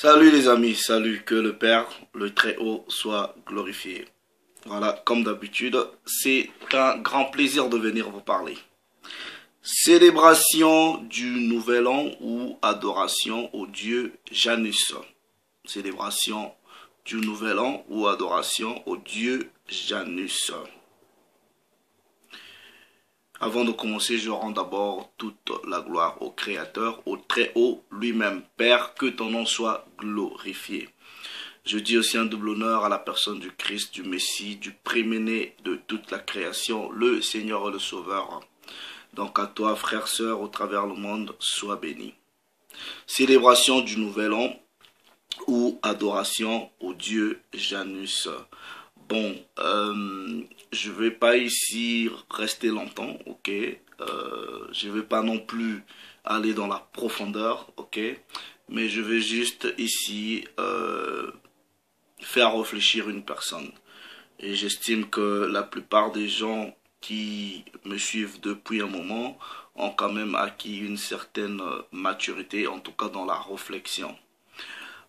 Salut les amis, salut, que le Père, le Très-Haut, soit glorifié. Voilà, comme d'habitude, c'est un grand plaisir de venir vous parler. Célébration du Nouvel An ou adoration au Dieu Janus. Célébration du Nouvel An ou adoration au Dieu Janus. Avant de commencer, je rends d'abord toute la gloire au Créateur, au Très-Haut, lui-même. Père, que ton nom soit glorifié. Je dis aussi un double honneur à la personne du Christ, du Messie, du préméné de toute la création, le Seigneur et le Sauveur. Donc à toi, frères, sœurs, au travers le monde, sois béni. Célébration du Nouvel An ou adoration au Dieu Janus. Bon, je vais pas ici rester longtemps, ok. Je vais pas non plus aller dans la profondeur, ok. Mais je vais juste ici faire réfléchir une personne. Et j'estime que la plupart des gens qui me suivent depuis un moment ont quand même acquis une certaine maturité, en tout cas dans la réflexion.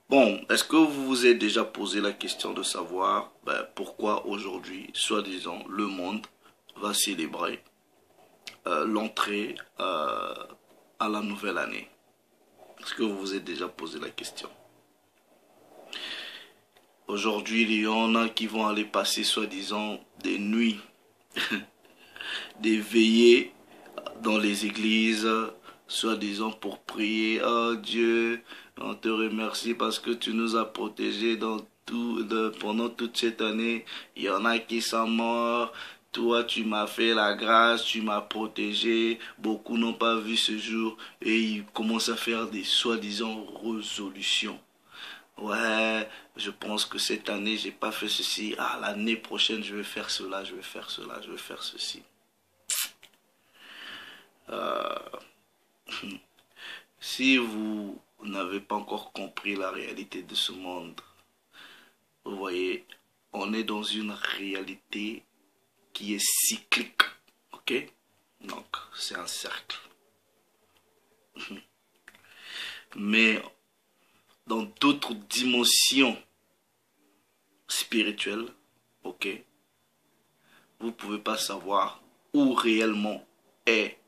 Bon, est-ce que vous vous êtes déjà posé la question de savoir pourquoi aujourd'hui, soi-disant, le monde va célébrer l'entrée à la nouvelle année? Est-ce que vous vous êtes déjà posé la question? Aujourd'hui, il y en a qui vont aller passer, soi-disant, des nuits, des veillées dans les églises, soi-disant pour prier. Oh Dieu, on te remercie parce que tu nous as protégés pendant toute cette année. Il y en a qui sont morts. Toi, tu m'as fait la grâce, tu m'as protégé. Beaucoup n'ont pas vu ce jour et ils commencent à faire des soi-disant résolutions. Ouais, je pense que cette année, j'ai pas fait ceci. Ah, l'année prochaine, je vais faire cela, je vais faire cela, je vais faire ceci. Si vous n'avez pas encore compris la réalité de ce monde, vous voyez, on est dans une réalité qui est cyclique, ok? Donc, c'est un cercle. Mais dans d'autres dimensions spirituelles, ok, vous ne pouvez pas savoir où réellement est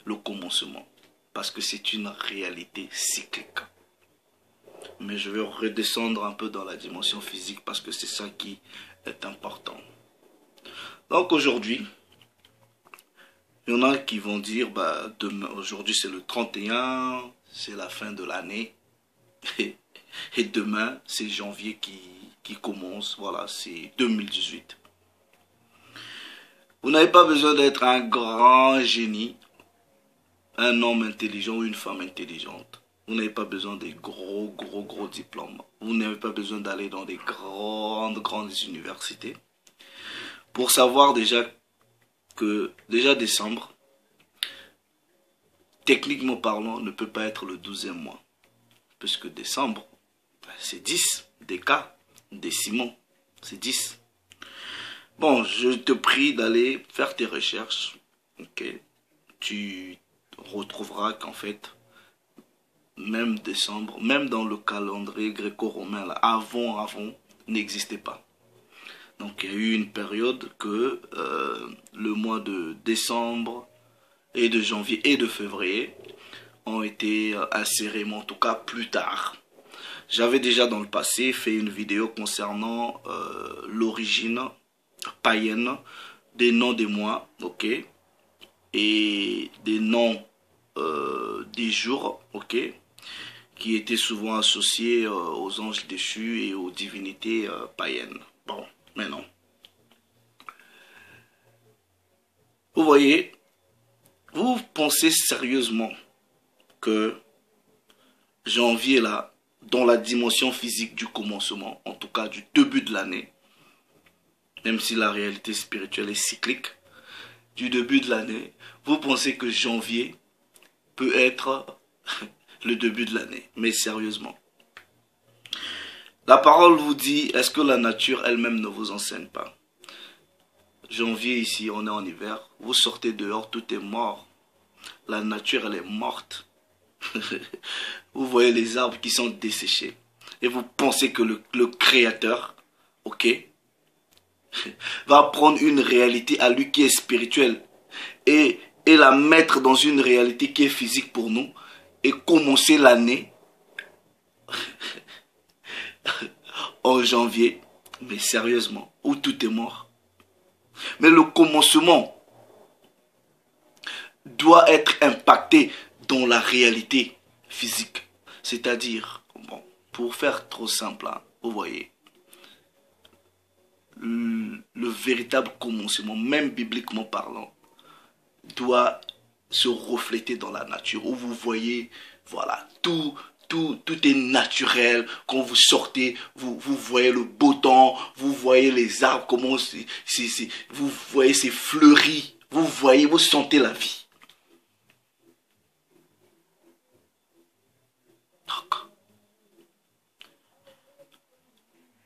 le commencement, parce que c'est une réalité cyclique. Mais je vais redescendre un peu dans la dimension physique parce que c'est ça qui est important. Donc aujourd'hui, il y en a qui vont dire, demain, aujourd'hui c'est le 31, c'est la fin de l'année. Et demain, c'est janvier qui commence. Voilà, c'est 2018. Vous n'avez pas besoin d'être un grand génie, un homme intelligent ou une femme intelligente. Vous n'avez pas besoin des gros diplômes. Vous n'avez pas besoin d'aller dans des grandes universités. Pour savoir déjà que, décembre, techniquement parlant, ne peut pas être le 12e mois. Puisque décembre, c'est 10, déca, décimaux, c'est 10. Bon, je te prie d'aller faire tes recherches. Ok, tu retrouveras qu'en fait, même décembre, même dans le calendrier gréco-romain, avant, n'existait pas. Donc il y a eu une période que le mois de décembre et de janvier et de février ont été insérés, mais en tout cas plus tard. J'avais déjà dans le passé fait une vidéo concernant l'origine païenne des noms des mois, ok, et des noms des jours, ok, qui étaient souvent associés aux anges déchus et aux divinités païennes. Bon, mais non. Vous voyez, vous pensez sérieusement que janvier là, dans la dimension physique du commencement, en tout cas du début de l'année, même si la réalité spirituelle est cyclique, du début de l'année, vous pensez que janvier peut être le début de l'année, mais sérieusement. La parole vous dit, est-ce que la nature elle-même ne vous enseigne pas? Janvier ici, on est en hiver, vous sortez dehors, tout est mort. La nature elle est morte. Vous voyez les arbres qui sont desséchés. Et vous pensez que le créateur, ok, va prendre une réalité à lui qui est spirituelle et la mettre dans une réalité qui est physique pour nous et commencer l'année en janvier, mais sérieusement, où tout est mort. Mais le commencement doit être impacté dans la réalité physique. C'est-à-dire, bon, pour faire trop simple, hein, vous voyez, le véritable commencement, même bibliquement parlant, doit se refléter dans la nature, où vous voyez, voilà, tout est naturel. Quand vous sortez, vous voyez le beau temps, vous voyez les arbres, comment vous voyez c'est fleuri, vous sentez la vie. Donc,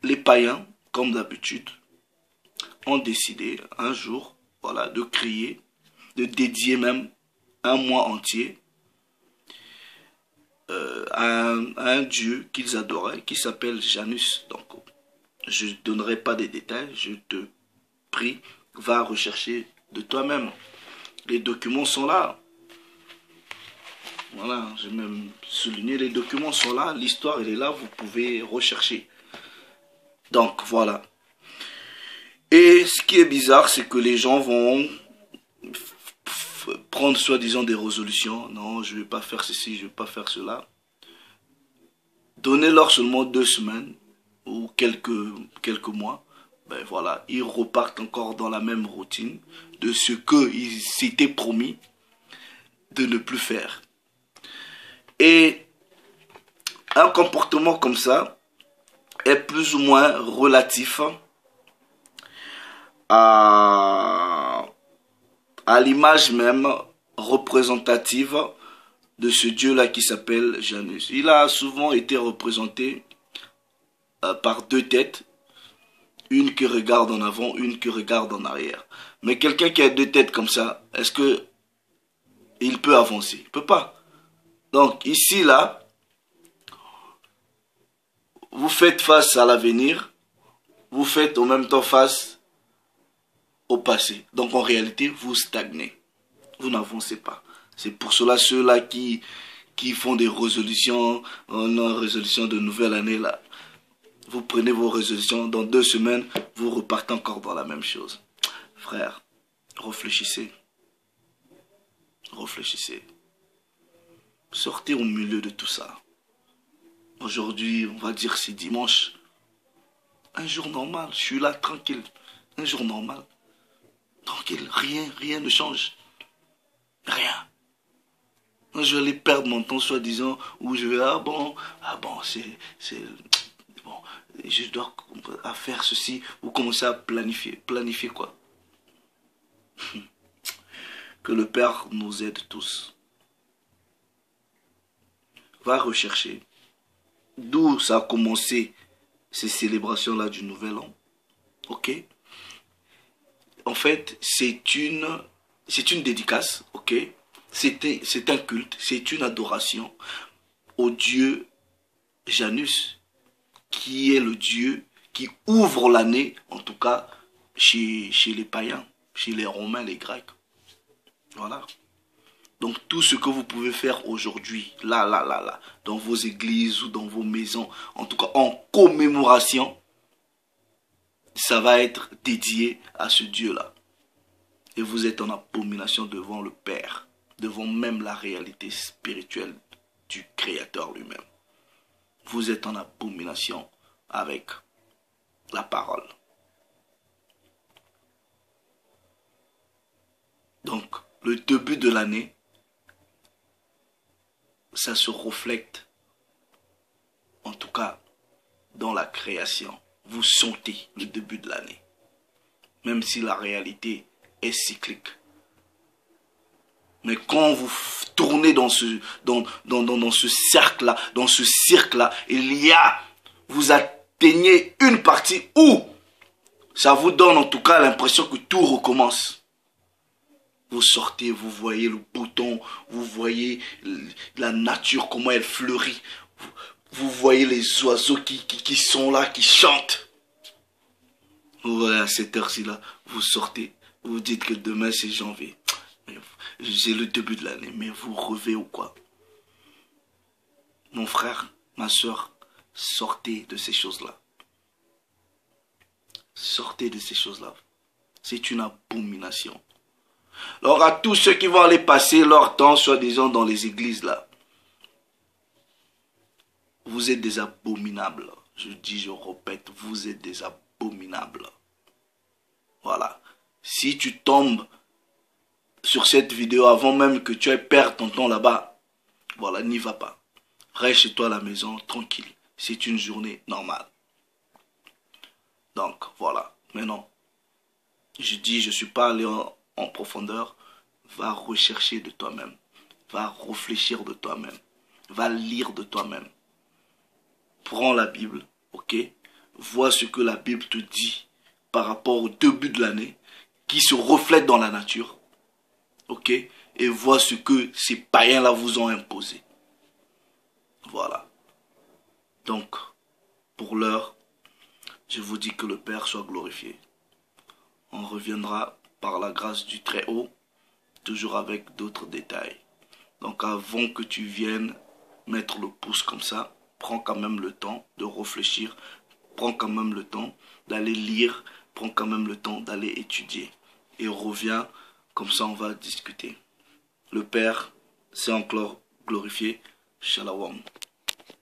les païens, comme d'habitude, ont décidé un jour, voilà, de crier, de dédier même un mois entier à un dieu qu'ils adoraient, qui s'appelle Janus. Donc, je ne donnerai pas des détails, je te prie, va rechercher de toi-même. Les documents sont là. Voilà, j'ai même souligné, les documents sont là, l'histoire elle est là, vous pouvez rechercher. Donc, voilà. Et ce qui est bizarre, c'est que les gens vont prendre soi-disant des résolutions. Non, je ne vais pas faire ceci, je ne vais pas faire cela. Donnez-leur seulement 2 semaines ou quelques mois. Ben voilà, ils repartent encore dans la même routine de ce qu'ils s'étaient promis de ne plus faire. Et un comportement comme ça est plus ou moins relatif à l'image même représentative de ce dieu-là qui s'appelle Janus. Il a souvent été représenté par 2 têtes, une qui regarde en avant, une qui regarde en arrière. Mais quelqu'un qui a 2 têtes comme ça, est-ce que il peut avancer? Il ne peut pas. Donc ici, là, vous faites face à l'avenir, vous faites en même temps face au passé. Donc en réalité, vous stagnez. Vous n'avancez pas. C'est pour cela ceux-là qui font des résolutions, une résolution de nouvelle année, là. Vous prenez vos résolutions, dans 2 semaines, vous repartez encore dans la même chose. Frère, réfléchissez. Réfléchissez. Sortez au milieu de tout ça. Aujourd'hui, on va dire c'est dimanche. Un jour normal, je suis là tranquille. Un jour normal. Tranquille, rien ne change. Rien. Je vais aller perdre mon temps soi-disant, où je vais, ah bon, c'est bon, je dois faire ceci, ou commencer à planifier quoi. Que le Père nous aide tous. Va rechercher d'où ça a commencé ces célébrations-là du Nouvel An. Ok? En fait, c'est une dédicace, ok? C'est un culte, c'est une adoration au dieu Janus, qui est le dieu qui ouvre l'année, en tout cas chez les païens, chez les Romains, les Grecs. Voilà. Donc tout ce que vous pouvez faire aujourd'hui, là, dans vos églises ou dans vos maisons, en tout cas en commémoration, ça va être dédié à ce Dieu-là. Et vous êtes en abomination devant le Père, devant même la réalité spirituelle du Créateur lui-même. Vous êtes en abomination avec la parole. Donc, le début de l'année, ça se reflète, en tout cas, dans la création. Vous sentez le début de l'année. Même si la réalité est cyclique. Mais quand vous tournez dans ce cercle-là, dans ce cirque-là, vous atteignez une partie où ça vous donne en tout cas l'impression que tout recommence. Vous sortez, vous voyez le bouton, vous voyez la nature, comment elle fleurit. Vous voyez les oiseaux qui sont là, qui chantent. Voilà, à cette heure-ci là, vous sortez, vous dites que demain c'est janvier. C'est le début de l'année, mais vous rêvez ou quoi? Mon frère, ma soeur, sortez de ces choses-là. Sortez de ces choses-là. C'est une abomination. Alors à tous ceux qui vont aller passer leur temps, soi-disant, dans les églises là, vous êtes des abominables. Je dis, je répète, vous êtes des abominables. Voilà. Si tu tombes sur cette vidéo avant même que tu aies perdu ton temps là-bas, voilà, n'y va pas. Reste chez toi à la maison, tranquille. C'est une journée normale. Donc, voilà. Maintenant, je dis, je ne suis pas allé en profondeur. Va rechercher de toi-même. Va réfléchir de toi-même. Va lire de toi-même. Prends la Bible, ok? Vois ce que la Bible te dit par rapport au début de l'année, qui se reflète dans la nature, ok? Et vois ce que ces païens-là vous ont imposé. Voilà. Donc, pour l'heure, je vous dis que le Père soit glorifié. On reviendra par la grâce du Très-Haut, toujours avec d'autres détails. Donc avant que tu viennes mettre le pouce comme ça, prends quand même le temps de réfléchir, prends quand même le temps d'aller lire, prends quand même le temps d'aller étudier. Et reviens, comme ça on va discuter. Le Père s'est encore glorifié. Shalom.